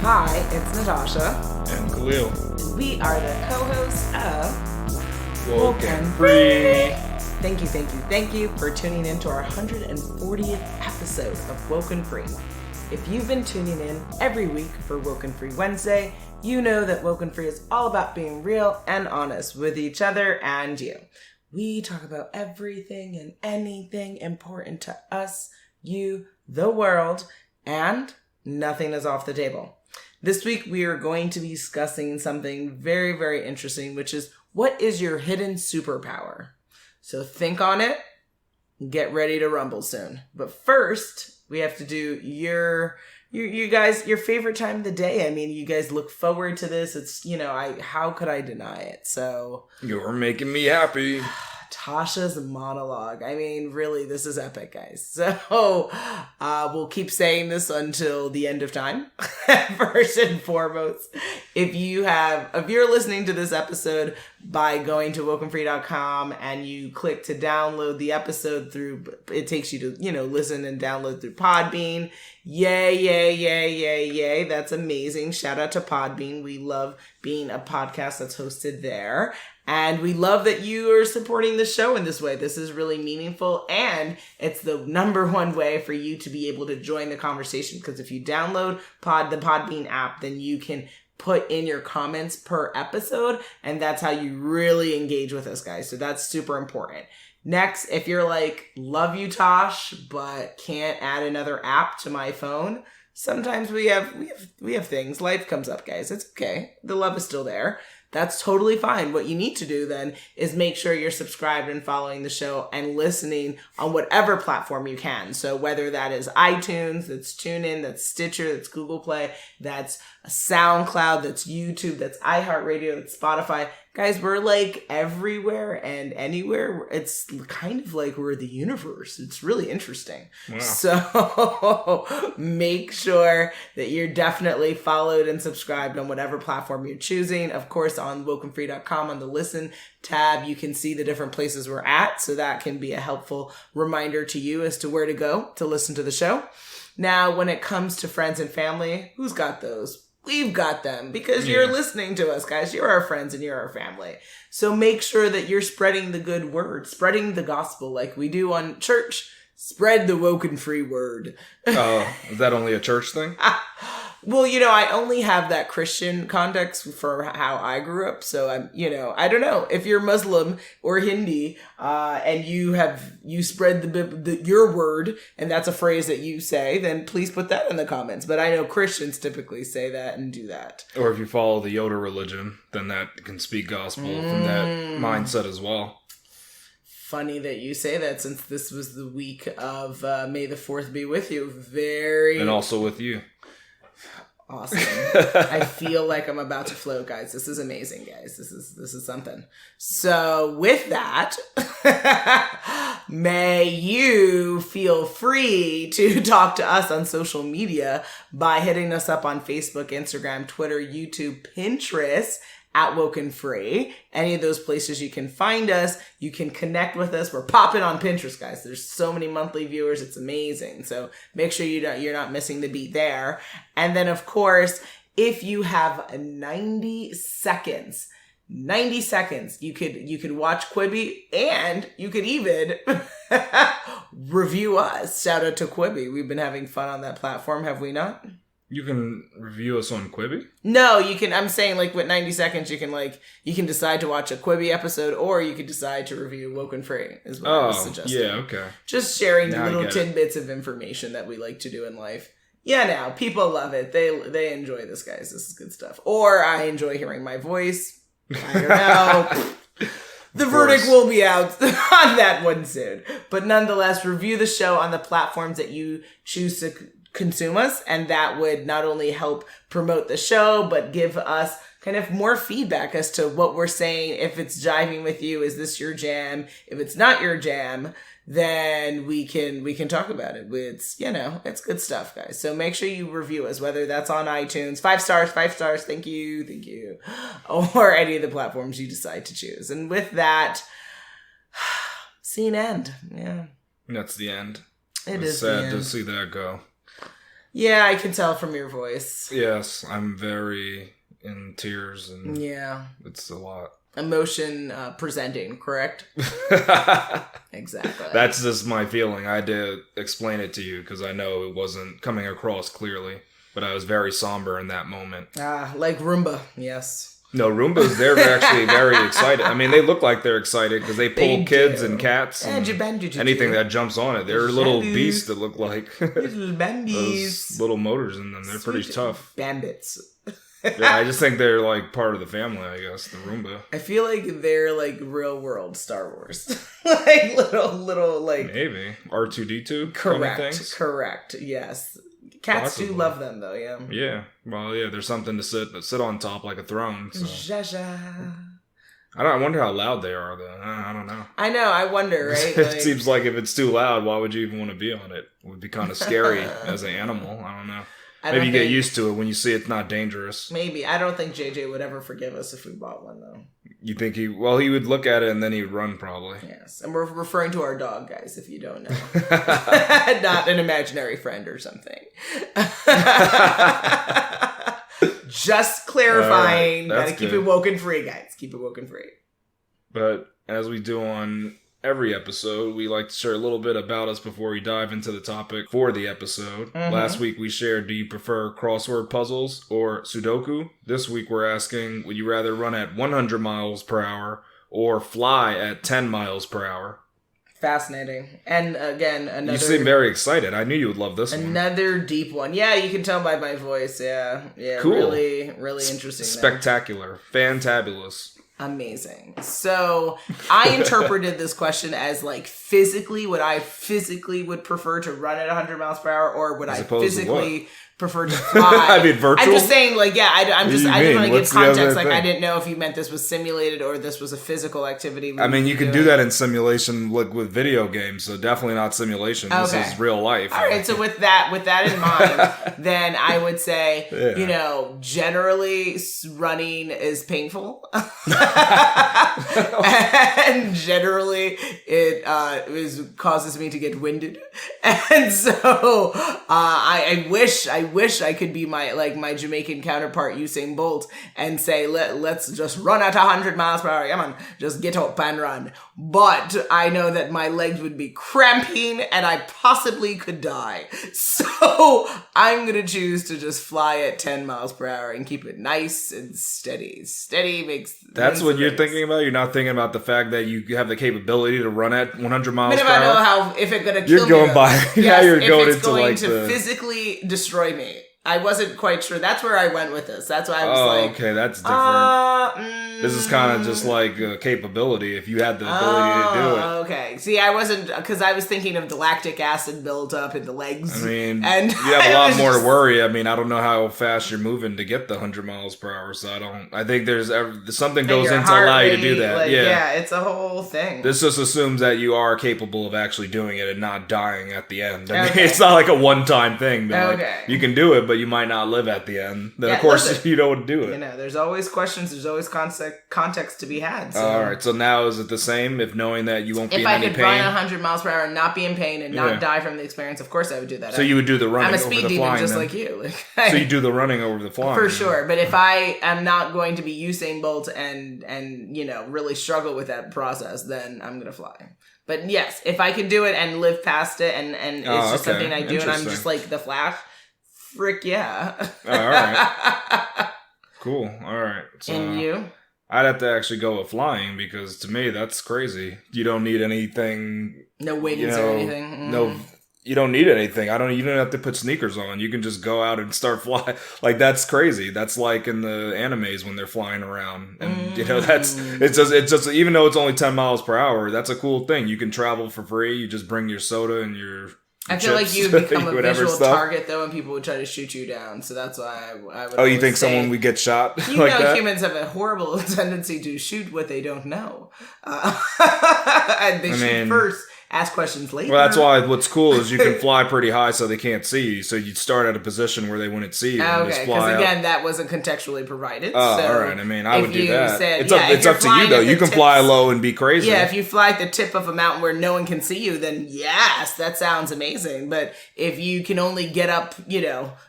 Hi, it's Natasha. And Khalil. And we are the co-hosts of WokeNFree. Thank you for tuning in to our 140th episode of WokeNFree. If you've been tuning in every week for WokeNFree Wednesday, you know that WokeNFree is all about being real and honest with each other and you. We talk about everything and anything important to us, you, the world, and nothing is off the table. This week, we are going to be discussing something very, very interesting, which is what is your hidden superpower? So think on it, get ready to rumble soon. But first, we have to do you guys, your favorite time of the day. I mean, you guys look forward to this. It's, how could I deny it? So You're making me happy. Tasha's monologue. I mean, really, this is epic, guys. So we'll keep saying this until the end of time. First and foremost, if you're listening to this episode by going to WokeNFree.com and you click to download the episode through, it takes you to, listen and download through Podbean. Yay. That's amazing. Shout out to Podbean. We love being a podcast that's hosted there. And we love that you are supporting the show in this way. This is really meaningful. And it's the number one way for you to be able to join the conversation. Because if you download the Podbean app, then you can put in your comments per episode. And that's how you really engage with us, guys. So that's super important. Next, if you're like, love you, Tosh, but can't add another app to my phone, sometimes we have things. Life comes up, guys. It's okay. The love is still there. That's totally fine. What you need to do then is make sure you're subscribed and following the show and listening on whatever platform you can. So whether that is iTunes, that's TuneIn, that's Stitcher, that's Google Play, that's SoundCloud, that's YouTube, that's iHeartRadio, that's Spotify. Guys, we're like everywhere and anywhere. It's kind of like we're the universe. It's really interesting. Wow. So make sure that you're definitely followed and subscribed on whatever platform you're choosing. Of course, on WokeNFree.com on the Listen tab, you can see the different places we're at. So that can be a helpful reminder to you as to where to go to listen to the show. Now, when it comes to friends and family, who's got those? We've got them because you're listening to us, guys. You're our friends and you're our family. So make sure that you're spreading the good word, spreading the gospel like we do on church. Spread the WokeNFree word. Oh, is that only a church thing? Well, I only have that Christian context for how I grew up. So I don't know if you're Muslim or Hindi, and you spread your word, and that's a phrase that you say, then please put that in the comments. But I know Christians typically say that and do that. Or if you follow the Yoda religion, then that can speak gospel from that mindset as well. Funny that you say that, since this was the week of May the 4th be with you. And also with you. Awesome. I feel like I'm about to float, guys. This is amazing, guys. This is something. So with that, may you feel free to talk to us on social media by hitting us up on Facebook, Instagram, Twitter, YouTube, Pinterest, at WokeNFree. Any of those places you can find us. You can connect with us. We're popping on Pinterest, guys. There's so many monthly viewers. It's amazing. So make sure you're not missing the beat there. And then, of course, if you have 90 seconds, you could watch Quibi, and you could even review us. Shout out to Quibi. We've been having fun on that platform, have we not? You can review us on Quibi? No, you can. I'm saying, like, with 90 seconds, you can decide to watch a Quibi episode, or you could decide to review WokeNFree, is what I was suggesting. Yeah, okay. Just sharing little tidbits of information that we like to do in life. Yeah, now, people love it. They enjoy this, guys. This is good stuff. Or I enjoy hearing my voice. I don't know. The verdict will be out on that one soon. But nonetheless, review the show on the platforms that you choose to consume us, and that would not only help promote the show, but give us kind of more feedback as to what we're saying. If it's jiving with you, is this your jam? If it's not your jam, then we can talk about it. It's good stuff, guys. So make sure you review us, whether that's on iTunes, 5 stars, thank you, or any of the platforms you decide to choose. And with that, scene end. Yeah, that's the end. It is sad the end. to see that go. Yeah, I can tell from your voice. Yes, I'm very in tears, and yeah, it's a lot. Emotion presenting, correct? Exactly. That's just my feeling. I had to explain it to you because I know it wasn't coming across clearly, but I was very somber in that moment. Like Roomba, yes. No, Roombas, they're actually very excited. I mean, they look like they're excited because they pull kids and cats and anything that jumps on it. They're little beasts that look like little bambies. Those little motors in them. They're pretty tough. Bambits. Yeah, I just think they're like part of the family, I guess, the Roomba. I feel like they're like real world Star Wars. Like little like... Maybe. R2-D2? Correct, correct, yes. Cats do love them, though, yeah. Yeah. Well, yeah, there's something to sit on top like a throne. So. Zha-zha. I wonder how loud they are, though. I don't know. I know, I wonder, right? It seems like if it's too loud, why would you even want to be on it? It would be kind of scary as an animal. I don't know. Maybe you get used to it when you see it's not dangerous. Maybe. I don't think JJ would ever forgive us if we bought one, though. You think he would look at it and then he'd run, probably. Yes. And we're referring to our dog, guys, if you don't know. Not an imaginary friend or something. Just clarifying. Right, gotta keep it woke and free, guys. Keep it woke and free. But as we do on every episode, we like to share a little bit about us before we dive into the topic for the episode. Mm-hmm. Last week we shared, do you prefer crossword puzzles or Sudoku? This week we're asking, would you rather run at 100 miles per hour or fly at 10 miles per hour? Fascinating. And again, another... You seem very excited. I knew you would love this one. Another deep one. Yeah, you can tell by my voice. Yeah. Cool. Really, really interesting. Spectacular. Fantabulous. Amazing. So I interpreted this question as like physically, would I physically would prefer to run at 100 miles per hour, or would I physically prefer to fly? I mean, virtual? I'm just saying, like, yeah, I didn't want to give context. Like, I didn't know if you meant this was simulated or this was a physical activity. I mean, you can do that in simulation, like with video games, so definitely not simulation. This is real life. All right, so with that in mind, then I would say, generally running is painful. And generally it causes me to get winded. And so I wish I could be my Jamaican counterpart Usain Bolt and say let's just run at 100 miles per hour. Come on, just get up and run. But I know that my legs would be cramping and I possibly could die. So I'm gonna choose to just fly at 10 miles per hour and keep it nice and steady. Steady makes... That's what you're thinking about? You're not thinking about the fact that you have the capability to run at 100 miles per hour? I know how, if it's gonna kill me... You're going by... Yes, you're going into going to physically destroy me. I wasn't quite sure. That's where I went with this. That's why I was like... okay, that's different. This is kind of just like a capability if you had the ability to do it. Okay. See, I wasn't... Because I was thinking of the lactic acid buildup in the legs. I mean, and you have a lot more to worry. I mean, I don't know how fast you're moving to get the 100 miles per hour, so I think there's something goes in to allow you to do that. Yeah, it's a whole thing. This just assumes that you are capable of actually doing it and not dying at the end. I mean, it's not like a one-time thing. But you can do it, but you might not live at the end. Then, of course, you don't do it. There's always questions. There's always context to be had. So. All right. So now is it the same? If knowing that you won't be in any pain? If I could run 100 miles per hour and not be in pain and not die from the experience, of course I would do that. So you would do the running over the flying. I'm a speed demon just like you. So you do the running over the flying. For sure. But if I am not going to be Usain Bolt and really struggle with that process, then I'm going to fly. But yes, if I can do it and live past it and it's just something I do and I'm just like the Flash, frick yeah. All right. Cool. All right. So, and you? I'd have to actually go with flying because to me that's crazy. You don't need anything. No wings or anything. No, you don't need anything. You don't have to put sneakers on. You can just go out and start flying. Like that's crazy. That's like in the animes when they're flying around, and it's just even though it's only 10 miles per hour, that's a cool thing. You can travel for free. You just bring your soda and your. I feel like you become a visual target though, and people would try to shoot you down. So that's why I would. Oh, you think someone would get shot? That? Humans have a horrible tendency to shoot what they don't know, and they shoot first, ask questions later. Well, that's why what's cool is you can fly pretty high so they can't see you. So you'd start at a position where they wouldn't see you. And okay, because again, that wasn't contextually provided. Oh, so all right. I mean, I would do that. Said, it's up to you, though. You can fly low and be crazy. Yeah, if you fly at the tip of a mountain where no one can see you, then yes, that sounds amazing. But if you can only get up,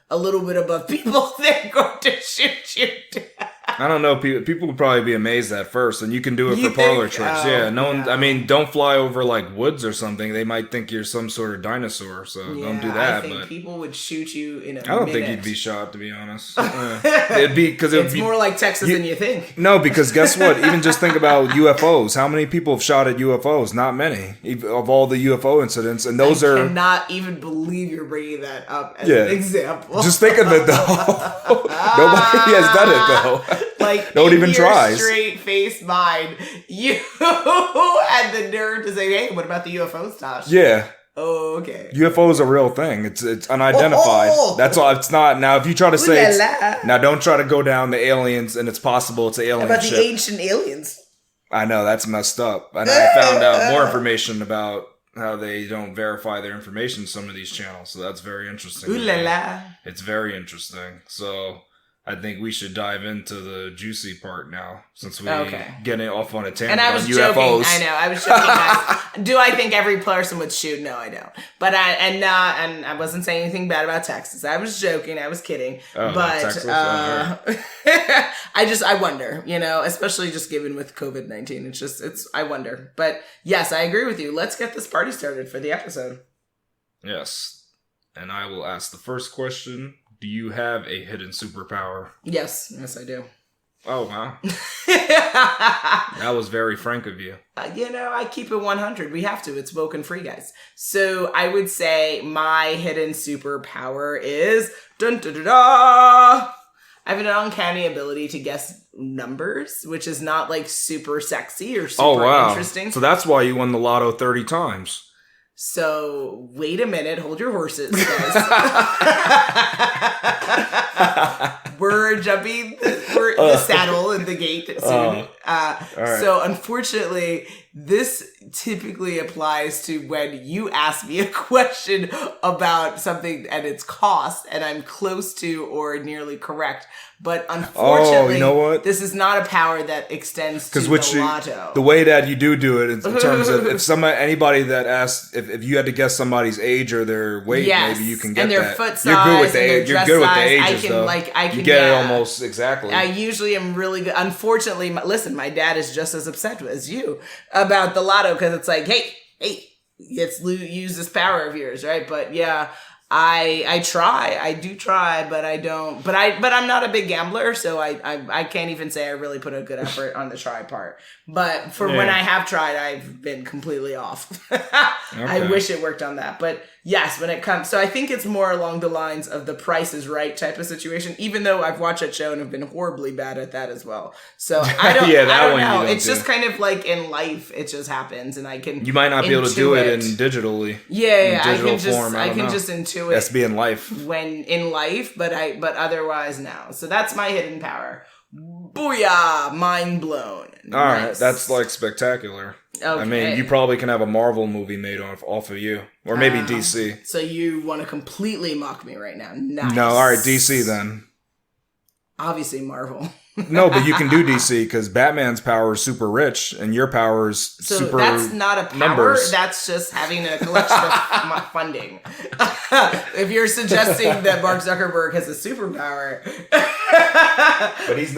a little bit above people, they're going to shoot you down. I don't know. People would probably be amazed at first, and you can do it for parlor tricks. Oh, no one. I mean, don't fly over like woods or something. They might think you're some sort of dinosaur, so don't do that. I think people would shoot you in a minute. I don't think you'd be shot, to be honest. It'd be because it's more like Texas than you think. No, because guess what? Even just think about UFOs. How many people have shot at UFOs? Not many. Of all the UFO incidents, and those are. I cannot even believe you're bringing that up as an example. Just think of it though. Nobody has done it though. Like, don't even try. Straight face mind, you had the nerve to say, "Hey, what about the UFOs, Tosh?" Yeah. Oh, okay. UFO is a real thing. It's unidentified. That's all. It's not. Now, if you try to say now, don't try to go down the aliens, and it's possible it's an alien about ship. The ancient aliens. I know that's messed up, and I found out more information about how they don't verify their information in some of these channels. So that's very interesting. Ooh la la! It's very interesting. So. I think we should dive into the juicy part now, since we get it off on a tangent. And I was on joking. UFOs. I know. I was joking. Guys. Do I think every person would shoot? No, I don't. But and I wasn't saying anything bad about Texas. I was joking. I was kidding. Oh, but Texas? I wonder. Especially just given with COVID-19, I wonder. But yes, I agree with you. Let's get this party started for the episode. Yes, and I will ask the first question. Do you have a hidden superpower? Yes, I do. Oh, wow. That was very frank of you. I keep it 100. We have to. It's WokeNFree, guys. So I would say my hidden superpower is... Dun, dun, dun, dun, I have an uncanny ability to guess numbers, which is not like super sexy or super interesting. So that's why you won the lotto 30 times. So, wait a minute. Hold your horses, guys. We're jumping the saddle and the gate soon. Right. So, unfortunately, this typically applies to when you ask me a question about something and its cost, and I'm close to or nearly correct. But unfortunately, this is not a power that extends to the lotto. The way that you do it in terms of if anybody that asks if you had to guess somebody's age or their weight, maybe you can get and their that. Foot size, you're good with the ages, though. I can you get it almost exactly. I usually am really good. Unfortunately, listen, my dad is just as upset as you about the lotto because it's like, hey, let's use this power of yours, right? But yeah. I do try, but I don't, but I'm not a big gambler, so I can't even say I really put a good effort on the try part. But for when I have tried, I've been completely off. I wish it worked on that. But yes, when it comes, so I think it's more along the lines of the Price is Right type of situation, even though I've watched that show and have been horribly bad at that as well. So I don't, I don't know. It's just kind of like in life, it just happens and I can. You might not be able to do it in digitally. Yeah, I can just intuit. That's being life. When in life, but otherwise now. So that's my hidden power. Booyah! Mind blown. All right, that's like spectacular. Okay. I mean, you probably can have a Marvel movie made off of you, or maybe DC. So you want to completely mock me right now? Nice. No, all right, DC then. Obviously, Marvel. No, but you can do DC because Batman's power is super rich, and your power is super. So that's not a power. Numbers. That's just having a collection of funding. If you're suggesting that Mark Zuckerberg has a superpower, but he's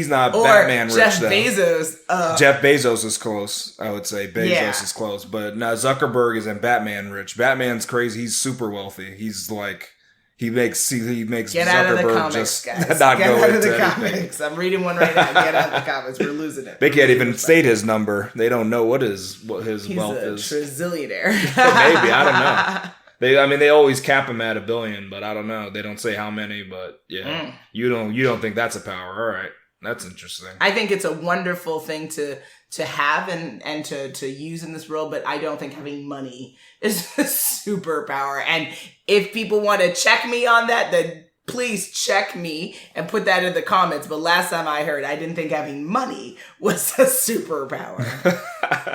not or Batman rich. Jeff Bezos. Jeff Bezos is close. I would say Bezos is close, but now Zuckerberg isn't Batman rich. Batman's crazy. He's super wealthy. He's like. He makes Get Zuckerberg out of the comics, guys. Not Get go out of into the comics. I'm reading one right now. Get out of the comics. We're losing it. They can't even state his number. They don't know what his wealth is. He's a trizillionaire. Maybe, I don't know. They always cap him at $1 billion, but I don't know. They don't say how many, but yeah. You don't think that's a power. All right. That's interesting. I think it's a wonderful thing to have and to use in this world, but I don't think having money is a superpower. And if people want to check me on that, then please check me and put that in the comments. But last time I heard, I didn't think having money was a superpower.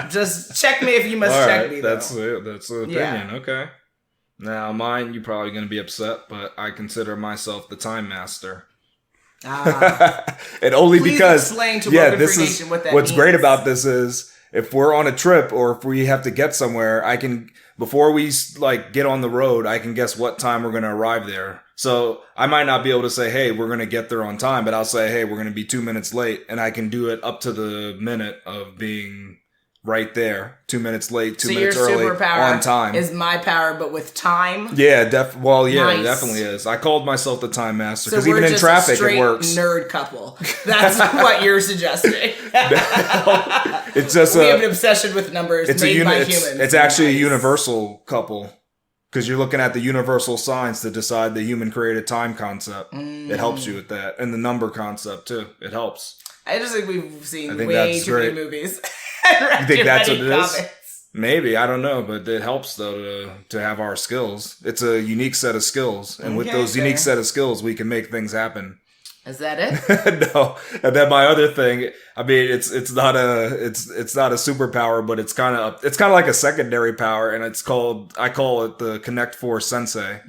Just check me if you must check me, though. That's the opinion. Okay. Now, mine, you're probably going to be upset, but I consider myself the time master. And only please because, explain to this is Nation what that what's means. great about this is if we're on a trip or if we have to get somewhere, I can, before we like get on the road, I can guess what time we're going to arrive there. So I might not be able to say, hey, we're going to get there on time, but I'll say, hey, we're going to be 2 minutes late, and I can do it up to the minute of being right there, 2 minutes late, 2 minutes early, on time. Is my power, but with time. Yeah, It Nice. definitely is. I called myself the time master So because we're even in just traffic, a straight it works. Nerd couple. That's what you're suggesting. It's just we have an obsession with numbers made by humans. It's actually a universal couple because you're looking at the universal signs to decide the human created time concept. It helps you with that, and the number concept too. It helps. I just think we've seen way that's too great. many movies. You think that's what it is? Comics. Maybe, I don't know, but it helps though to have our skills. It's a unique set of skills, and with those unique set of skills, we can make things happen. Is that it? No. And then my other thing, I mean, it's not a superpower, but it's kind of like a secondary power, and I call it the Connect 4 Sensei.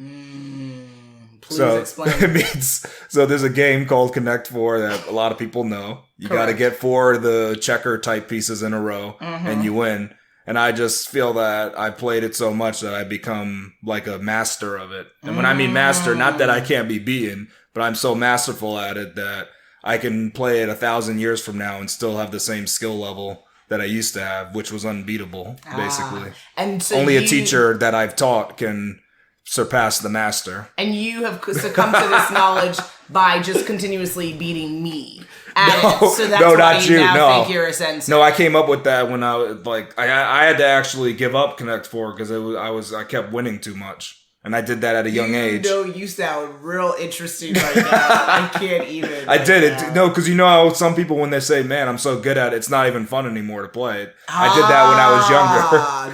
Please explain. It means, so there's a game called Connect 4 that a lot of people know. You got to get 4 of the checker type pieces in a row, and you win. And I just feel that I played it so much that I become like a master of it. And when I mean master, not that I can't be beaten, but I'm so masterful at it that I can play it 1,000 years from now and still have the same skill level that I used to have, which was unbeatable, basically. And so only a teacher that I've taught can surpass the master. And you have succumbed to this knowledge by just continuously beating me at it. So that's why you now think you're a sensei. No, I came up with that when I was like, I had to actually give up Connect 4 because I kept winning too much. And I did that at a young age. You sound real interesting right now. I can't even. I did it. No, because you know how some people, when they say, man, I'm so good at it, it's not even fun anymore to play it. I did that when I was younger.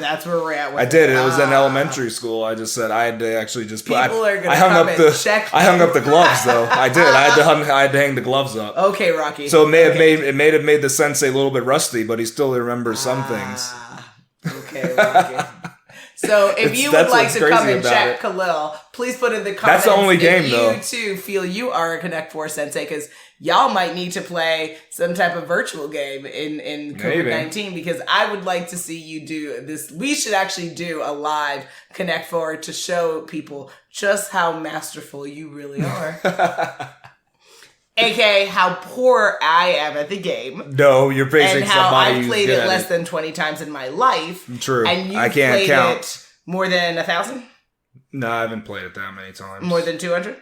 That's where we're at with I did it. It was in elementary school. I just said I had to actually just play. People are going to I hung up the gloves, though. I did. I had to hang the gloves up. Okay, Rocky. So it may have made the sensei a little bit rusty, but he still remembers some things. Okay, Rocky. So if you would like to come and check Khalil, please put in the comments. That's the only game, though. You too feel you are a Connect 4 sensei, because y'all might need to play some type of virtual game in COVID-19, because I would like to see you do this. We should actually do a live Connect 4 to show people just how masterful you really are. AKA how poor I am at the game. No, you're basically and how I've played it less than 20 times in my life. True. And you I can't played count. it more than 1,000? No, I haven't played it that many times. More than 200?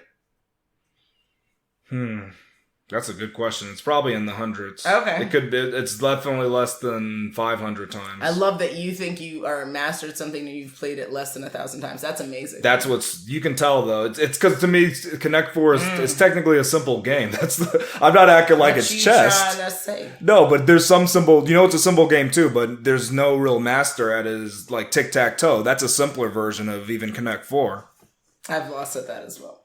That's a good question. It's probably in the hundreds. Okay. It's definitely less than 500 times. I love that you think you are a master at something and you've played it less than 1,000 times. That's amazing. That's you can tell though. It's because to me, Connect 4 is technically a simple game. I'm not acting like it's chess. Trying to say? No, but there's some simple. You know, it's a simple game too, but there's no real master at it. Is like tic tac toe. That's a simpler version of even Connect 4. I've lost at that as well.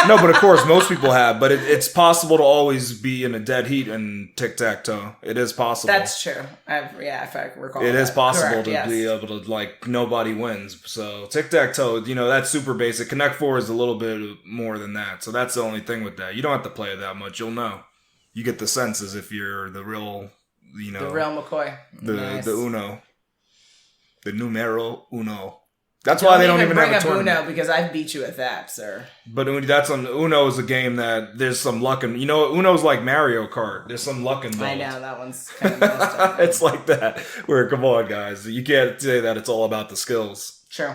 No, but of course, most people have. But it's possible to always be in a dead heat in tic-tac-toe. It is possible. That's true. If I recall. It is possible to be able to, like, nobody wins. So, tic-tac-toe, that's super basic. Connect 4 is a little bit more than that. So, that's the only thing with that. You don't have to play it that much. You'll know. You get the senses if you're the real, The real McCoy. The Uno. The numero uno. That's why they don't even have a tournament. Uno, because I beat you at that, sir. But Uno is a game that there's some luck in. Uno's like Mario Kart. There's some luck involved. I know, that one's kind of messed up. It's like that. Come on, guys. You can't say that it's all about the skills. True.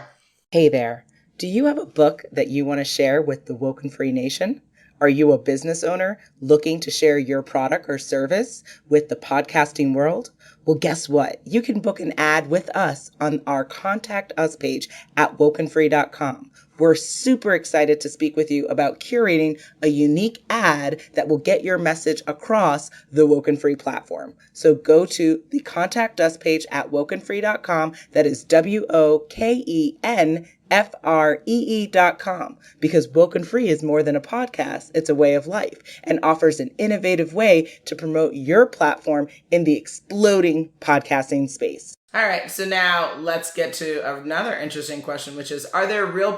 Hey there. Do you have a book that you want to share with the WokeNFree Nation? Are you a business owner looking to share your product or service with the podcasting world? Well, guess what? You can book an ad with us on our Contact Us page at WokeNFree.com. We're super excited to speak with you about curating a unique ad that will get your message across the WokeNFree platform. So go to the Contact Us page at WokeNFree.com. That is WokenFree.com. WokeNFree.com, because WokeNFree is more than a podcast, it's a way of life, and offers an innovative way to promote your platform in the exploding podcasting space. All right, so now let's get to another interesting question, which is, are there real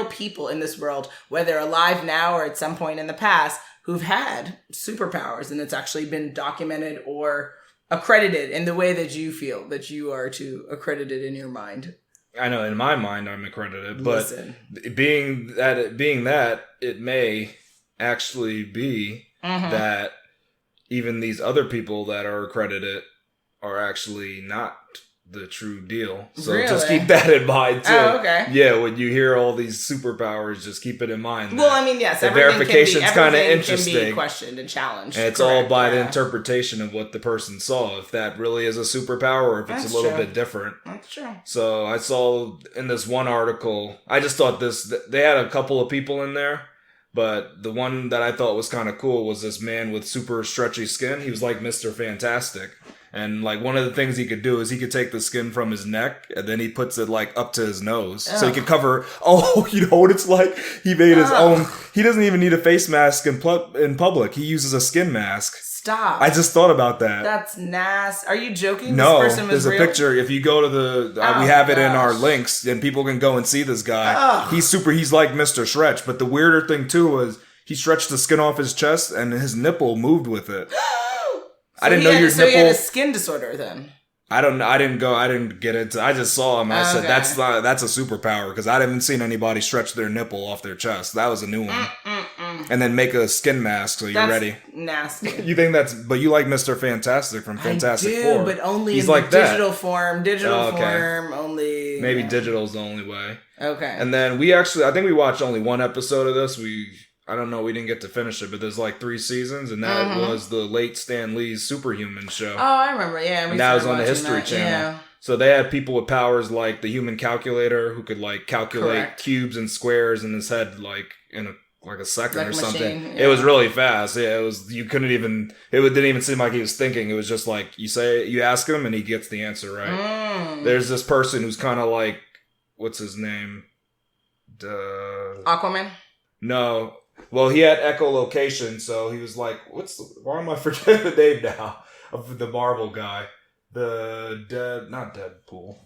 people in this world, whether alive now or at some point in the past, who've had superpowers, and it's actually been documented or accredited in the way that you feel that you are to accredited in your mind? I know in my mind I'm accredited, but Listen. being that, it may actually be that even these other people that are accredited are actually not the true deal. So just keep that in mind too. Oh, okay. Yeah, when you hear all these superpowers, just keep it in mind. Well, I mean, yes, the verification's kind of interesting. Can be questioned and challenged. And it's all by the interpretation of what the person saw. If that really is a superpower or if it's a little bit different. That's true. So I saw in this one article, I just thought they had a couple of people in there. But the one that I thought was kind of cool was this man with super stretchy skin. He was like Mr. Fantastic. And like one of the things he could do is he could take the skin from his neck and then he puts it like up to his nose. So he could cover, you know what it's like? He made his own, he doesn't even need a face mask in public. He uses a skin mask. Stop. I just thought about that. That's nasty. Are you joking? No, this person was there's a picture. If you go to we have it in our links and people can go and see this guy. He's like Mr. Stretch. But the weirder thing too was he stretched the skin off his chest and his nipple moved with it. I didn't know your nipple. So he had a skin disorder then. I didn't get into. I just saw him. And I said that's a superpower because I haven't seen anybody stretch their nipple off their chest. That was a new one. And then make a skin mask so you're ready. Nasty. You think but you like Mr. Fantastic from Fantastic Four? But only He's in like digital form. Form only. Maybe digital's the only way. Okay. And then I think we watched only one episode of this. I don't know, we didn't get to finish it, but there's like 3 seasons, and that was the late Stan Lee's Superhuman show. Oh, I remember, yeah. And that was on the History Channel. Yeah. So they had people with powers like the human calculator who could like calculate cubes and squares in his head like in a second or something. Machine, yeah. It was really fast. Yeah, it didn't even seem like he was thinking. It was just like you ask him and he gets the answer right. There's this person who's kind of like, what's his name? Aquaman? No. Well, he had echolocation, so he was like, why am I forgetting the name now of the Marvel guy? Not Deadpool.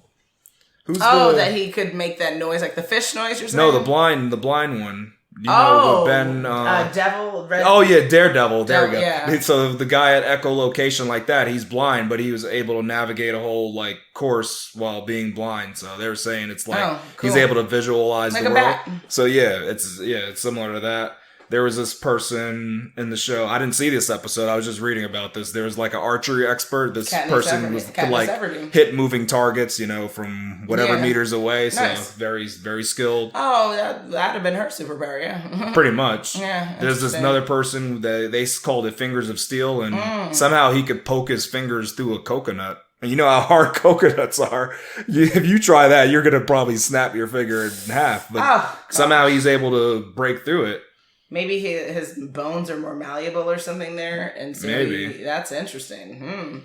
That he could make that noise, like the fish noise or something? No, the blind one. You know, Ben... Devil? Daredevil. There we go. Yeah. So the guy at echolocation like that, he's blind, but he was able to navigate a whole like course while being blind. So they were saying it's like he's able to visualize like the a world. Bat. So it's similar to that. There was this person in the show. I didn't see this episode. I was just reading about this. There was like an archery expert. This person could like hit moving targets, from whatever meters away. Nice. So very, very skilled. Oh, that'd have been her superpower, yeah. Pretty much. Yeah. There's this another person that they called it Fingers of Steel, and somehow he could poke his fingers through a coconut. And you know how hard coconuts are. If you try that, you're going to probably snap your finger in half. But somehow he's able to break through it. Maybe his bones are more malleable or something there, and so maybe that's interesting.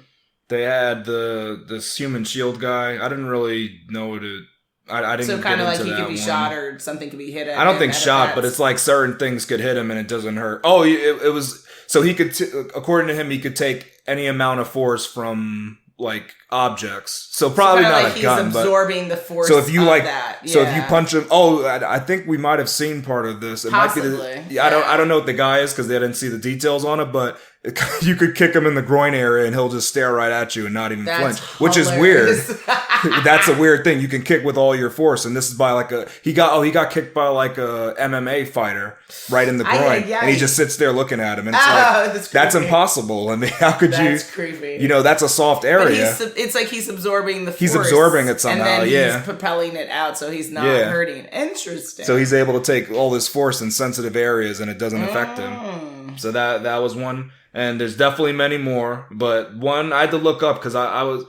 They had this human shield guy. I didn't really know what it. I didn't. So kind of like he could be shot or something could be hit at. I don't think shot, but it's like certain things could hit him and it doesn't hurt. Oh, it was so he could. According to him, he could take any amount of force from like objects. So probably not like a gun, but he's absorbing the force. So if you of that. So if you punch him, I think we might have seen part of this. It Possibly. Might be I don't know what the guy is because they didn't see the details on it, but you could kick him in the groin area and he'll just stare right at you and not even flinch, which is weird. That's a weird thing. You can kick with all your force, and this is by he got kicked by like a MMA fighter right in the groin, and he just sits there looking at him, and it's that's impossible. I mean, how could you? That's creepy. That's a soft area. But it's like he's absorbing the force. He's absorbing it somehow, and then he's propelling it out, so he's not hurting. Interesting. So he's able to take all this force in sensitive areas, and it doesn't affect him. So that was one. And there's definitely many more, but one I had to look up because I was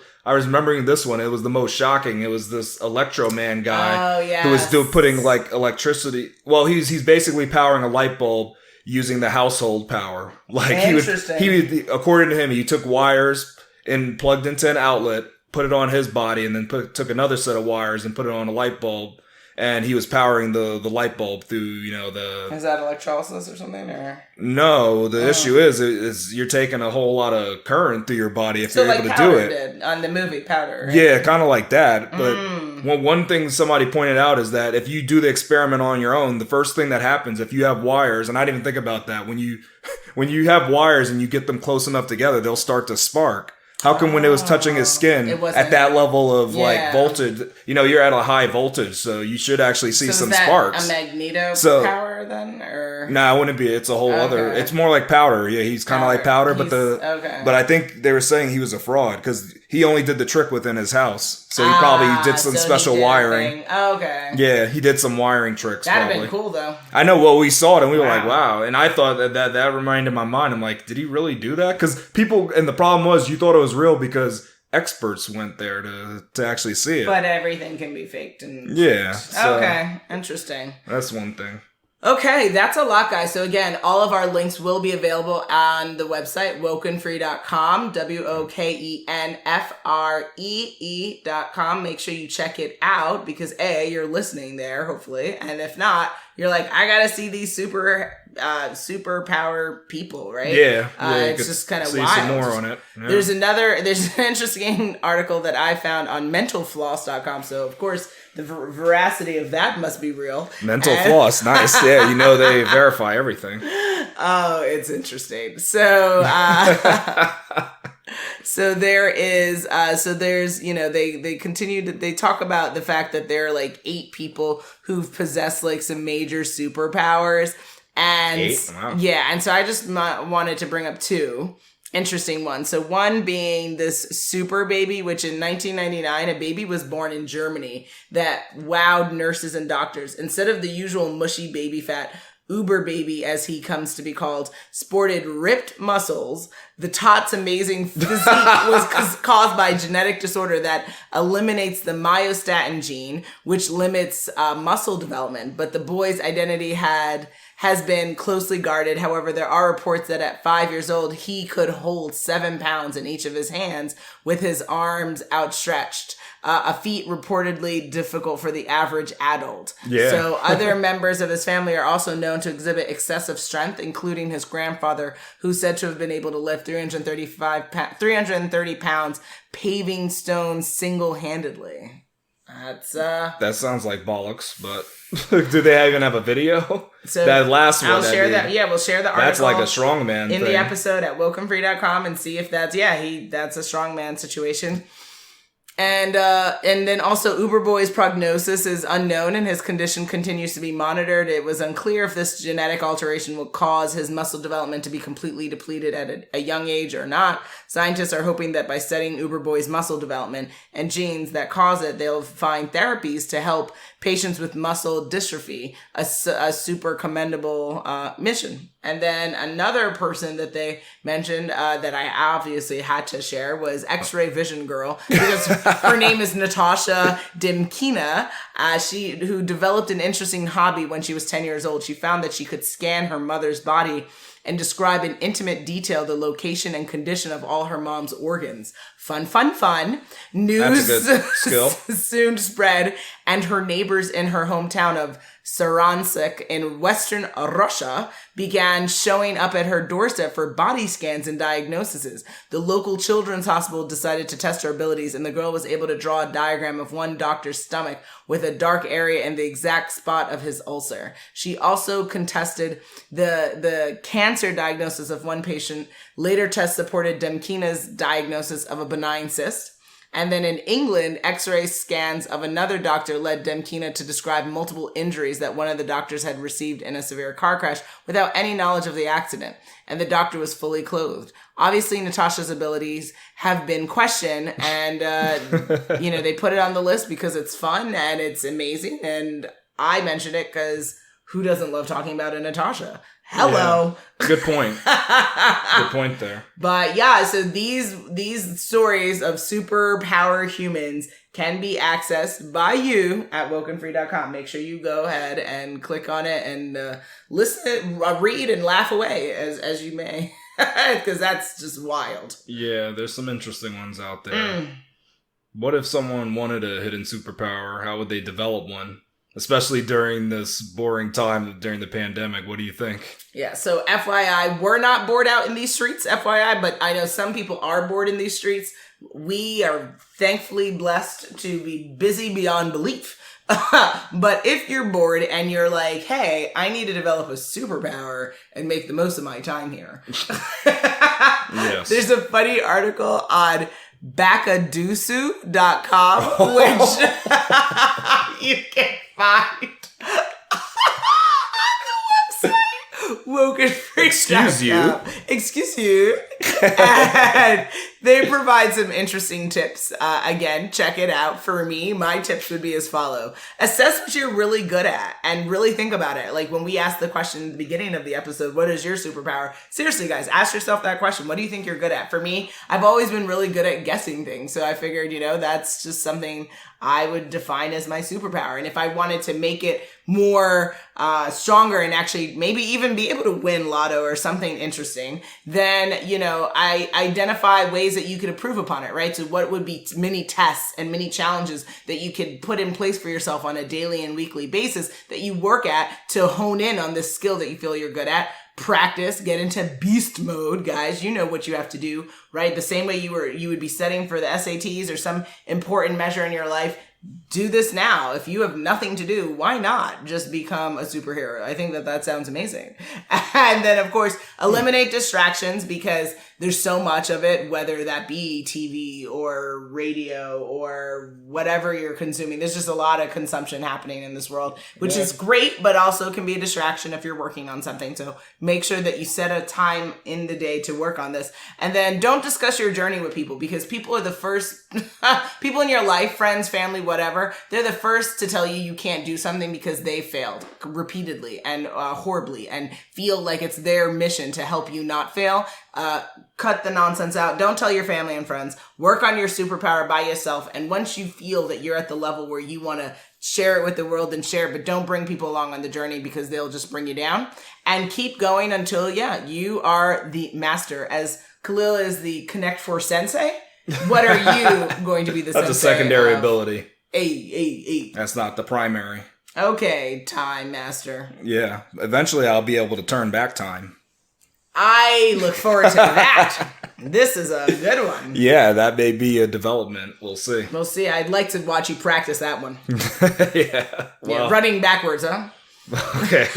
remembering this one. It was the most shocking. It was this Electro Man guy who was putting like electricity. Well, he's basically powering a light bulb using the household power. Like he would, according to him, he took wires and plugged into an outlet, put it on his body, and then took another set of wires and put it on a light bulb. and he was powering the light bulb through, you know, Is that electrolysis or something? Or no, the issue is you're taking a whole lot of current through your body if you're able to do it. Did on the movie Powder, right? Yeah, kind of like that. But one thing somebody pointed out is that if you do the experiment on your own, the first thing that happens if you have wires, and I didn't even think about that, when you have wires and you get them close enough together, they'll start to spark. How come when it was touching his skin at that level of like voltage, you know, you're at a high voltage, so you should actually see some sparks. A magneto power then, or nah, it wouldn't be. It's a whole other. It's more like Powder. Yeah, he's kind of like Powder, but I think they were saying he was a fraud because he only did the trick within his house, so he probably did some special wiring. Okay. Yeah, he did some wiring tricks. That'd have been cool though. I know. Well, we saw it and we were like, wow. And I thought that reminded my mind. I'm like, did he really do that? Because people, and the problem was you thought it was real because experts went there to actually see it. But everything can be faked and so okay, interesting. That's one thing. Okay, that's a lot, guys. So again, all of our links will be available on the website, WokeNFree.com, WokeNFree.com. Make sure you check it out because A, you're listening there, hopefully. And if not, you're like, I gotta see these superpower people, right? Yeah. It's just kind of wild. See some more on it. Yeah. There's an interesting article that I found on mentalfloss.com. So of course, the veracity of that must be real. Mental floss, nice. Yeah, you know they verify everything. Oh, it's interesting. So, so there's, you know, they continue to, they talk about the fact that there are like 8 people who've possessed like some major superpowers. And 8? Wow. Yeah. And so I just wanted to bring up 2 interesting ones. So one being this super baby, which in 1999, a baby was born in Germany that wowed nurses and doctors. Instead of the usual mushy baby fat, Uber baby, as he comes to be called, sported ripped muscles. The tot's amazing physique was caused by a genetic disorder that eliminates the myostatin gene, which limits muscle development. But the boy's identity has been closely guarded. However, there are reports that at 5 years old, he could hold 7 pounds in each of his hands with his arms outstretched. A feat reportedly difficult for the average adult. Yeah. So other members of his family are also known to exhibit excessive strength, including his grandfather, who's said to have been able to lift 330 pounds paving stones single-handedly. That sounds like bollocks, but do they even have a video? So that last one. I'll share that. Yeah, we'll share the article. That's like a strongman in thing. The episode at WokeNFree.com and see if that's a strongman situation. And then also Uberboy's prognosis is unknown and his condition continues to be monitored. It was unclear if this genetic alteration will cause his muscle development to be completely depleted at a young age or not. Scientists are hoping that by studying Uberboy's muscle development and genes that cause it, they'll find therapies to help patients with muscle dystrophy, a super commendable mission. And then another person that they mentioned that I obviously had to share was X-Ray Vision Girl, because her name is Natasha Demkina, who developed an interesting hobby when she was 10 years old. She found that she could scan her mother's body and describe in intimate detail the location and condition of all her mom's organs. Fun. News That's a good skill. soon spread, and her neighbors in her hometown of Saransk in Western Russia began showing up at her doorstep for body scans and diagnoses. The local children's hospital decided to test her abilities, and the girl was able to draw a diagram of one doctor's stomach with a dark area in the exact spot of his ulcer. She also contested the cancer diagnosis of one patient. Later tests supported Demkina's diagnosis of a benign cyst. And then in England, X-ray scans of another doctor led Demkina to describe multiple injuries that one of the doctors had received in a severe car crash without any knowledge of the accident. And the doctor was fully clothed. Obviously, Natasha's abilities have been questioned, and, they put it on the list because it's fun and it's amazing. And I mentioned it because who doesn't love talking about a Natasha? Hello. Yeah. Good point. Good point there. But yeah, so these stories of superpower humans can be accessed by you at WokeNFree.com. Make sure you go ahead and click on it and listen, read, and laugh away as you may, because that's just wild. Yeah, there's some interesting ones out there. What if someone wanted a hidden superpower? How would they develop one? especially during this boring time during the pandemic. What do you think? Yeah, so FYI, we're not bored out in these streets, FYI, but I know some people are bored in these streets. We are thankfully blessed to be busy beyond belief. But if you're bored and you're like, hey, I need to develop a superpower and make the most of my time here. Yes. There's a funny article on backadusu.com, which you can find on the website. WokeNFree. Excuse you. And they provide some interesting tips. Again, check it out. For me, my tips would be as follow. Assess what you're really good at and really think about it. Like when we asked the question in the beginning of the episode, what is your superpower? Seriously, guys, ask yourself that question. What do you think you're good at? For me, I've always been really good at guessing things. So I figured, that's just something I would define as my superpower. And if I wanted to make it more stronger and actually maybe even be able to win lotto or something interesting, then, I identify ways that you could improve upon it, right? So what would be many tests and many challenges that you could put in place for yourself on a daily and weekly basis that you work at to hone in on this skill that you feel you're good at. Practice, get into beast mode, guys. You know what you have to do, right? The same way you would be studying for the SATs or some important measure in your life. Do this now. If you have nothing to do, why not just become a superhero? I think that sounds amazing. And then, of course, eliminate distractions because there's so much of it, whether that be TV or radio or whatever you're consuming. There's just a lot of consumption happening in this world, which is great, but also can be a distraction if you're working on something. So make sure that you set a time in the day to work on this. And then don't discuss your journey with people because people are the first, people in your life, friends, family, whatever, they're the first to tell you can't do something because they failed repeatedly and horribly and feel like it's their mission to help you not fail. Cut the nonsense out. Don't tell your family and friends. Work on your superpower by yourself. And once you feel that you're at the level where you want to share it with the world, then share it. But don't bring people along on the journey because they'll just bring you down. And keep going until, you are the master. As Khalil is the Connect 4 sensei, what are you going to be the That's sensei a secondary of? ability. Hey. That's not the primary. Okay, time master. Yeah. Eventually I'll be able to turn back time. I look forward to that. This is a good one. Yeah, that may be a development. We'll see. We'll see. I'd like to watch you practice that one. Yeah. Well, running backwards, huh? Okay.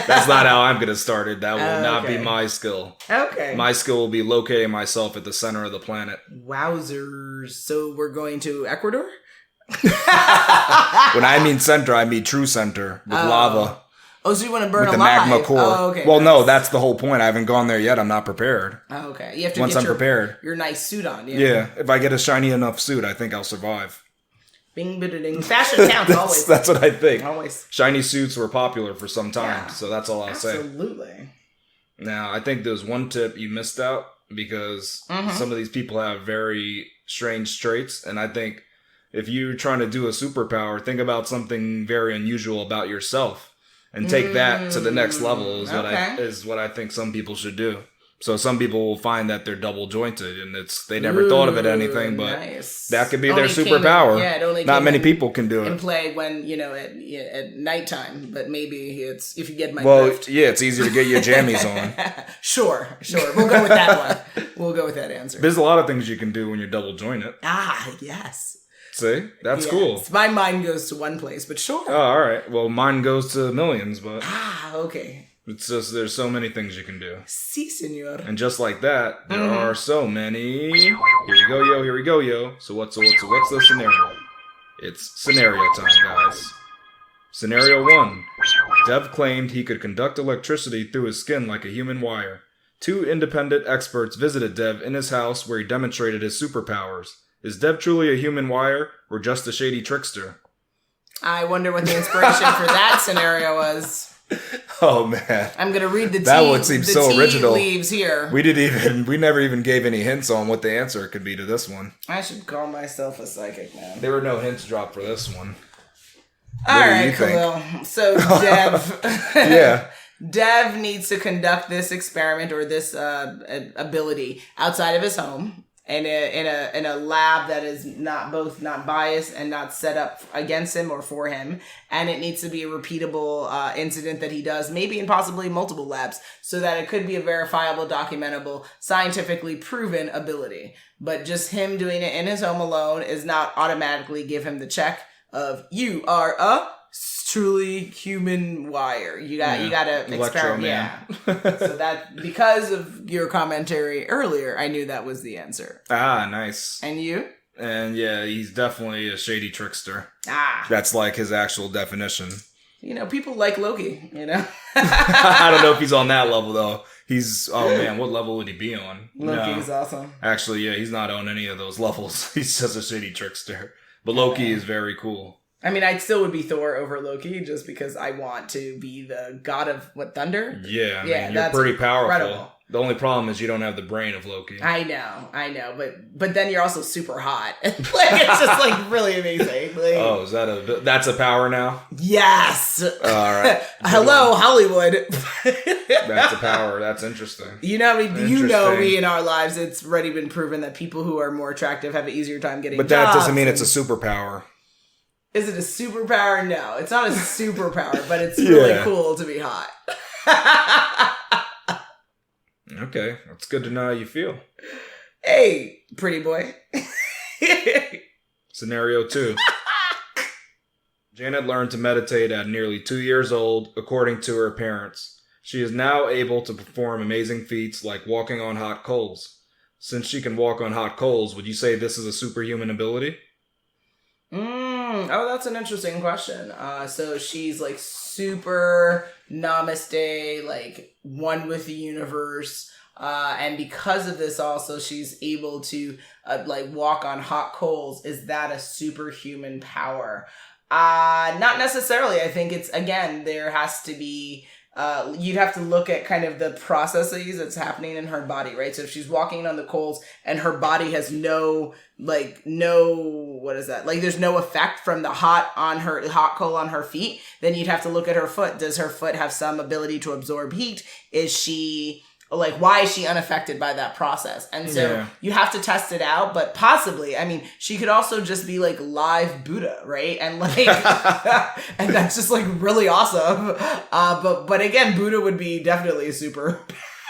That's not how I'm going to start it. That will not be my skill. Okay. My skill will be locating myself at the center of the planet. Wowzers. So we're going to Ecuador? When I mean center, I mean true center with lava. Oh, so you want to burn with the alive? magma core. Oh, okay. Well, no, that's the whole point. I haven't gone there yet. I'm not prepared. Oh, okay. You have to Once get I'm prepared. your nice suit on. Yeah. If I get a shiny enough suit, I think I'll survive. Bing, bing, fashion counts always. That's what I think. Always. Shiny suits were popular for some time, so that's all I'll say. Absolutely. Now, I think there's one tip you missed out because some of these people have very strange traits, and I think if you're trying to do a superpower, think about something very unusual about yourself. And take that to the next level is what I think some people should do. So some people will find that they're double jointed and they never thought of it anything, but that could be their superpower. Not many people can do it. And play when, at nighttime, but maybe it's if you get my drift. Yeah, it's easier to get your jammies on. Sure. We'll go with that one. We'll go with that answer. There's a lot of things you can do when you're double jointed. Ah, yes. See? That's cool. My mind goes to one place, but sure. Oh, all right. Well, mine goes to millions, but... okay. It's just, there's so many things you can do. Si, senor. And just like that, there are so many... Here we go, yo. So what's the scenario? It's scenario time, guys. Scenario 1. Dev claimed he could conduct electricity through his skin like a human wire. 2 independent experts visited Dev in his house where he demonstrated his superpowers. Is Dev truly a human wire or just a shady trickster? I wonder what the inspiration for that scenario was. Oh man, I'm gonna read the that would seem so original. Leaves here. We never even gave any hints on what the answer could be to this one. I should call myself a psychic man. There were no hints dropped for this one. All right, Khalil. So Dev, Dev needs to conduct this experiment or this ability outside of his home. in a lab that is not biased and not set up against him or for him, and it needs to be a repeatable incident that he does, maybe in possibly multiple labs, so that it could be a verifiable, documentable, scientifically proven ability. But just him doing it in his home alone is not automatically give him the check of you are a truly human wire. You got to experiment. Yeah. So that, because of your commentary earlier, I knew that was the answer. Ah, nice. And you? And yeah, he's definitely a shady trickster. Ah. That's like his actual definition. People like Loki, I don't know if he's on that level though. Oh man, what level would he be on? Loki is awesome. Actually, yeah, he's not on any of those levels. He's just a shady trickster. But Loki is very cool. I mean, I still would be Thor over Loki just because I want to be the god of thunder? Yeah, you're pretty powerful. Incredible. The only problem is you don't have the brain of Loki. I know, but then you're also super hot. It's just really amazing. Oh, that's a power now? Yes. All right. Hello, Hollywood. That's a power. That's interesting. We in our lives, it's already been proven that people who are more attractive have an easier time getting jobs. But that doesn't mean it's a superpower. Is it a superpower? No, it's not a superpower, but it's really cool to be hot. Okay, that's good to know how you feel. Hey, pretty boy. Scenario 2. Janet learned to meditate at nearly 2 years old, according to her parents. She is now able to perform amazing feats like walking on hot coals. Since she can walk on hot coals, would you say this is a superhuman ability? Oh, that's an interesting question. So she's super namaste, one with the universe. And because of this also, she's able to walk on hot coals. Is that a superhuman power? Not necessarily. I think it's, again, there has to be, you'd have to look at kind of the processes that's happening in her body, right? So if she's walking on the coals and her body has what is that? There's no effect from the hot coal on her feet, then you'd have to look at her foot. Does her foot have some ability to absorb heat? Is she, why is she unaffected by that process? And so you have to test it out, but possibly, I mean, she could also just be live Buddha, right? And and that's just really awesome. But again, Buddha would be definitely a super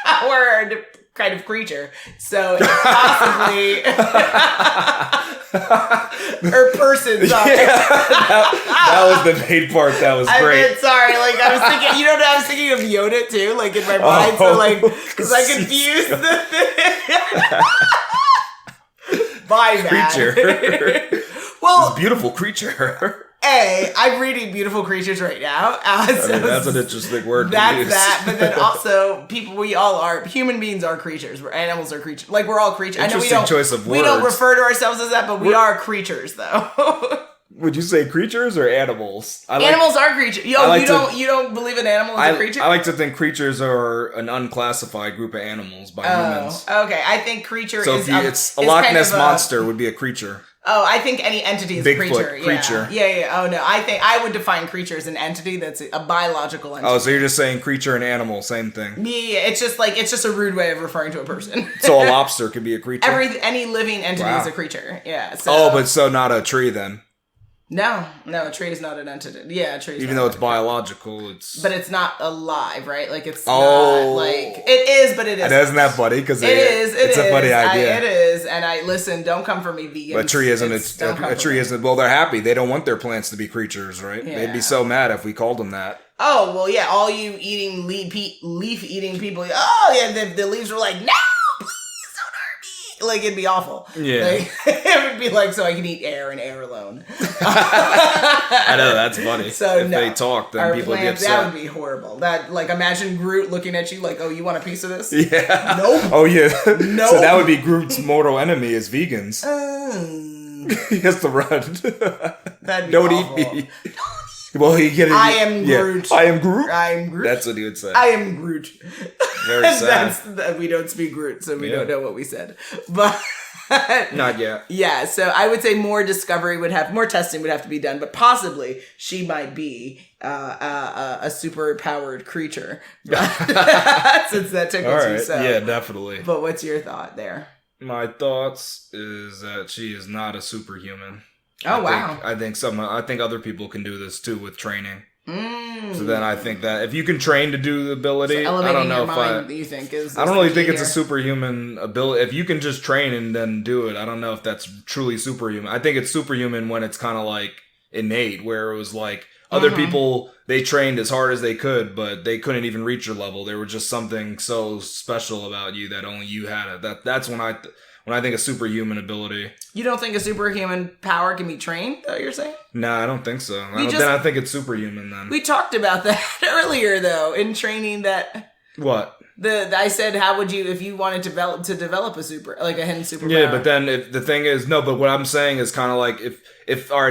powered kind of creature. So it's possibly or person. Sorry. That was the main part. That was great. Sorry, I was thinking. I was thinking of Yoda too, in my mind. Because I confused the bye, creature. Well, this beautiful creature. I'm reading Beautiful Creatures right now. That's an interesting word to use. But then also, human beings are creatures. Animals are creatures. We're all creatures. I know choice of words. We don't refer to ourselves as that, but we are creatures, though. Would you say creatures or animals? Animals are creatures. You don't believe an animal is a creature? I like to think creatures are an unclassified group of animals by humans. Okay. I think creature is... So it's a Loch Ness monster would be a creature. Oh, I think any entity is Bigfoot, a creature. Yeah. Oh, no. I think I would define creature as an entity that's a biological entity. Oh, so you're just saying creature and animal, same thing. Yeah. It's just a rude way of referring to a person. So a lobster could be a creature? Any living entity is a creature. Yeah. So, so not a tree then? No, a tree is not an entity. Yeah, a tree is even though it's biological, but it's not alive, right? It's not it is, but it isn't. And isn't that funny? Because it's a funny idea. It is, and listen, don't come for me, vegans. But a tree isn't. Well, they're happy. They don't want their plants to be creatures, right? Yeah. They'd be so mad if we called them that. Oh well, yeah. All you eating leaf eating people. Oh yeah, the leaves were like, no, please don't hurt me. It'd be awful. Yeah, it would be so I can eat air and air alone. I know, that's funny. So if they talk, then people get upset. That would be horrible. That imagine Groot looking at you oh, you want a piece of this? Yeah. Nope. Oh yeah. Nope. So that would be Groot's mortal enemy is vegans. He has to run. That'd be Don't awful. Eat me. Well, I am Groot. I am Groot. I am Groot. That's what he would say. I am Groot. Very sad. We don't speak Groot, so we don't know what we said. But not yet. Yeah, so I would say more testing would have to be done, but possibly she might be a super powered creature. Since that tickles you, so. Yeah, definitely. But what's your thought there? My thoughts is that she is not a superhuman. Oh, wow. I think other people can do this too with training. So then I think that if you can train to do the ability, so I don't know you think is I don't really think it's a superhuman ability. If you can just train and then do it, I don't know if that's truly superhuman. I think it's superhuman when it's kind of like innate, where it was like other people, they trained as hard as they could, but they couldn't even reach your level. There was just something so special about you that only you had it. That's when I think a superhuman ability. You don't think a superhuman power can be trained, though, you're saying? No, I don't think so. Then I think it's superhuman then. We talked about that earlier, though, in training that... What? I said, how would you, if you wanted to develop a hidden superpower? Yeah, but then the thing is, no, but what I'm saying is kind of like,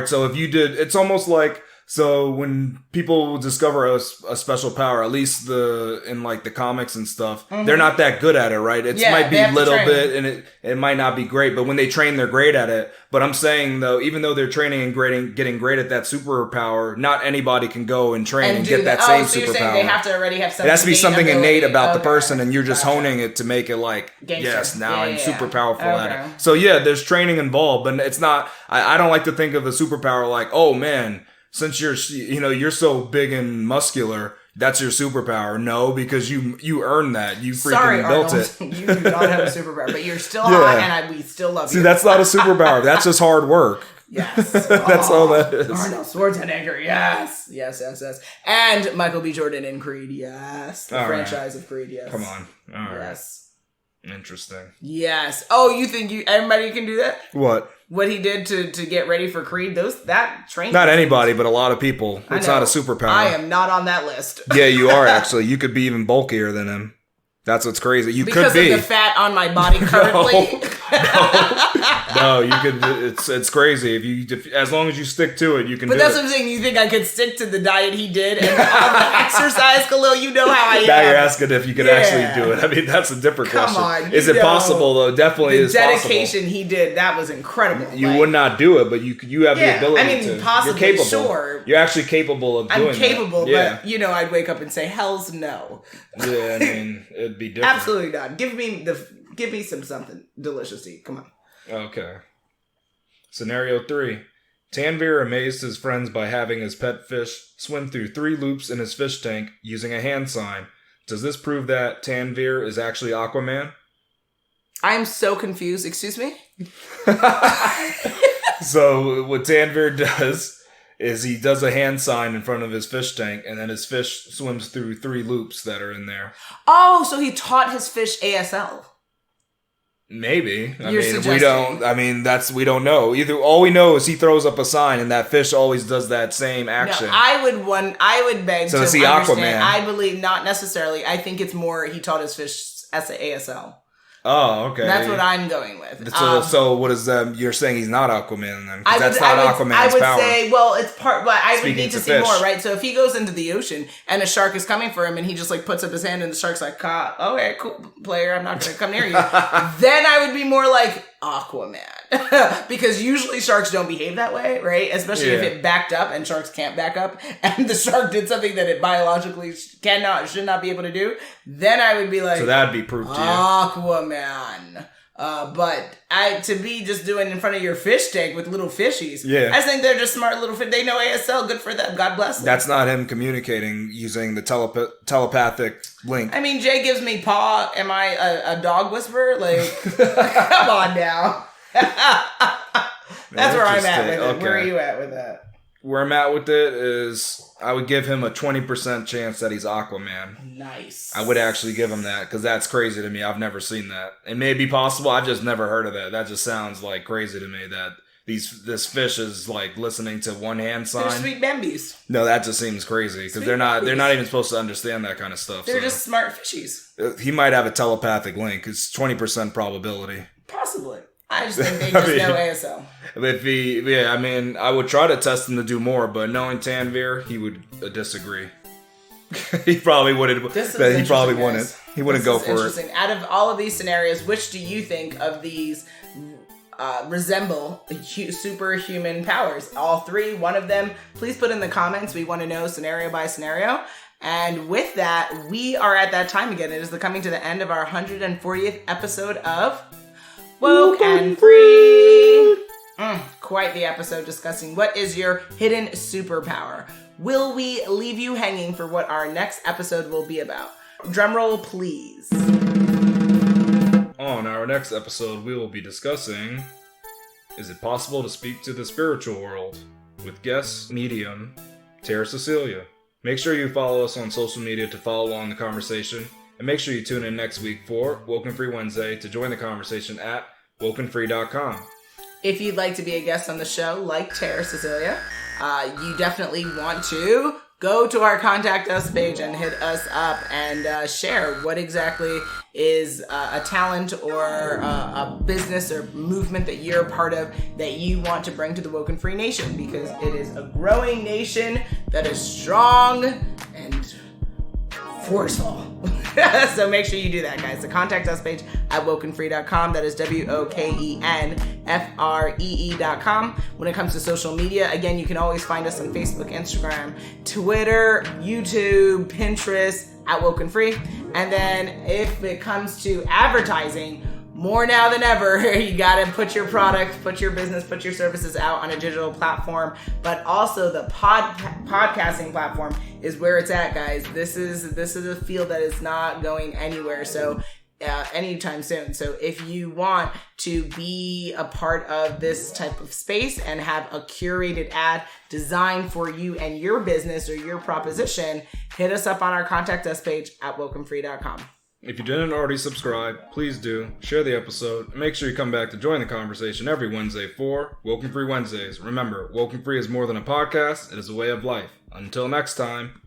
so if you did, it's almost like, so when people discover a special power, at least in like the comics and stuff, they're not that good at it, right? It might be a little bit, and it might not be great, but when they train, they're great at it. But I'm saying though, even though they're training and getting great at that superpower, not anybody can go and train and get that same so superpower. You're saying they have to already have something. It has to be something innate about the person, and you're just honing it to make it like, gangster. Yes, now I'm super powerful at it. So yeah, there's training involved, but it's not. I don't like to think of a superpower like, oh man, since you're so big and muscular, that's your superpower. No, because you earned that. You freaking built it. You do not have a superpower, but you're still hot, and we still love you. See, that's not a superpower. That's just hard work. Yes. That's all that is. Arnold Schwarzenegger, yes. Yes. And Michael B. Jordan in Creed, yes. The franchise of Creed, yes. Come on. All right. Yes. Interesting. Yes. Oh, you think everybody can do that? What? What he did to get ready for Creed, that training. Not anybody, but a lot of people. It's not a superpower. I am not on that list. Yeah, you are actually. You could be even bulkier than him. That's what's crazy. You because could be. Because of the fat on my body currently. No, you could. It's crazy. If as long as you stick to it, you can. But that's what I'm saying. You think I could stick to the diet he did and all the exercise, Khalil? You know how I am. Now you're asking if you could actually do it. I mean, that's a different question. Come on, is it possible though? Definitely is possible. The dedication he did, that was incredible. You would not do it, but you have the ability. I mean, to. Possibly, you're capable. Sure. You're actually capable of doing I'm capable, that. but I'd wake up and say, "Hell's no." Yeah, I mean, it'd be different. Absolutely not. Give me something delicious to eat. Come on. Okay. Scenario 3. Tanvir amazed his friends by having his pet fish swim through 3 loops in his fish tank using a hand sign. Does this prove that Tanvir is actually Aquaman? I'm so confused. Excuse me? So what Tanvir does is he does a hand sign in front of his fish tank, and then his fish swims through 3 loops that are in there. Oh, so he taught his fish ASL. Maybe. We don't know. Either all we know is he throws up a sign and that fish always does that same action. No, I would beg to is he understand. Aquaman? I believe not necessarily. I think it's more he taught his fish ASL. Oh, okay. That's what I'm going with. So what is that? You're saying he's not Aquaman then? Because that's not Aquaman's power. I would say, well, it's part, but I would need to see fish. more, right? So if he goes into the ocean and a shark is coming for him and he just like puts up his hand and the shark's like, okay, cool, player, I'm not going to come near you. Then I would be more like Aquaman. Because usually sharks don't behave that way, right? Especially if it backed up, and sharks can't back up, and the shark did something that it biologically should not be able to do. Then I would be like, so that'd be proof to you. Aquaman. But to be just doing in front of your fish tank with little fishies, I think they're just smart little fish. They know ASL. Good for them. God bless them. That's not him communicating using the telepathic link. I mean, Jay gives me paw. Am I a dog whisperer? Like, come on now. That's where I'm at with it. Okay. Where are you at with that? Where I'm at with it is I would give him a 20% chance that he's Aquaman. Nice. I would actually give him that because that's crazy to me. I've never seen that. It may be possible. I've just never heard of that. That just sounds like crazy to me that this fish is like listening to one hand sign. They're sweet Bambies. No, that just seems crazy because they're not even supposed to understand that kind of stuff. They're just smart fishies. He might have a telepathic link. It's 20% probability. Possibly. I just think they just know ASL. I would try to test him to do more, but knowing Tanvir, he would disagree. He probably wouldn't. He probably wouldn't. He wouldn't go for it. Out of all of these scenarios, which do you think of these resemble superhuman powers? All 3, one of them. Please put in the comments. We want to know scenario by scenario. And with that, we are at that time again. It is coming to the end of our 140th episode of Woke and Free. Quite the episode discussing what is your hidden superpower. Will we leave you hanging for what our next episode will be about? Drumroll, please. On our next episode, we will be discussing, is it possible to speak to the spiritual world? With guest medium, Tara Cecilia. Make sure you follow us on social media to follow along the conversation. And make sure you tune in next week for WokeNFree Wednesday to join the conversation at WokeNFree.com. If you'd like to be a guest on the show, like Tara Cecilia, you definitely want to go to our Contact Us page and hit us up and share what exactly is a talent or a business or movement that you're a part of that you want to bring to the Woke and Free Nation, because it is a growing nation that is strong and forceful. So make sure you do that, guys. The Contact Us page at WokeNFree.com. That is WokenFree.com. When it comes to social media, again, you can always find us on Facebook, Instagram, Twitter, YouTube, Pinterest, at Woke and Free. And then if it comes to advertising, more now than ever, you got to put your product, put your business, put your services out on a digital platform, but also the podcasting platform is where it's at, guys. This is a field that is not going anywhere. So anytime soon. So if you want to be a part of this type of space and have a curated ad designed for you and your business or your proposition, hit us up on our Contact Us page at WokenFree.com. If you didn't already subscribe, please do. Share the episode, and make sure you come back to join the conversation every Wednesday for Woke and Free Wednesdays. Remember, Woke and Free is more than a podcast, it is a way of life. Until next time.